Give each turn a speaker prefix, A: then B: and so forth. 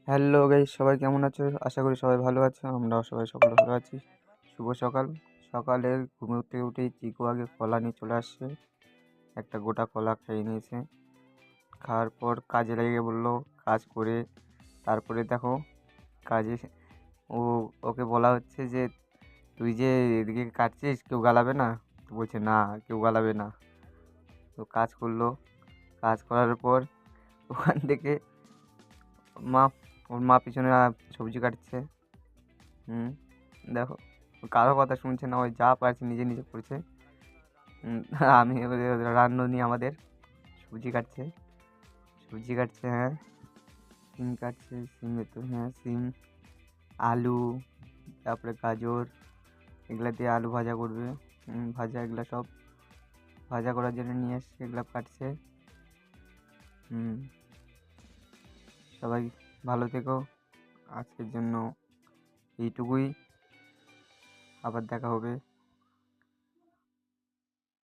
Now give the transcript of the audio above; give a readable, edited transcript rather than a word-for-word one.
A: Hello guys, সবাই কেমন আছো? আশা করি সবাই ভালো আছো। আমরাও সবাই সকলে ভালো আছি। শুভ সকাল। সকালের ঘুম থেকে উঠেই চিকু আগে কলা নিয়ে চলে আসছে। একটা গোটা কলা খেয়ে নিয়েছে। খাওয়ার পর কাজে লেগে বললো কাজ করে। তারপরে দেখো কাজে ও ওকে বলা হচ্ছে যে তুই যে এদিকে কাটছিস কেউ গালাবে না? তো বলছে না, কেউ গালাবে না। তো কাজ করলো। কাজ করার পর ওখান থেকে মা ওর মা পিছনে সবজি কাটছে। হুম, দেখো কারো কথা শুনছে না, ওই যা পারছে নিজে নিজে করছে। আমি ওদের রান্ধুনি আমাদের সবজি কাটছে হ্যাঁ। সিম কাটছে, সিমে তো হ্যাঁ সিম, আলু, তারপরে গাজর, এগুলা দিয়ে আলু ভাজা করবে। ভাজা এগুলা সব ভাজা করার জন্য নিয়ে এসছে, এগুলা কাটছে। হুম, সবাই ভালো থেকো। আজকের জন্য এইটুকুই, আবার দেখা হবে।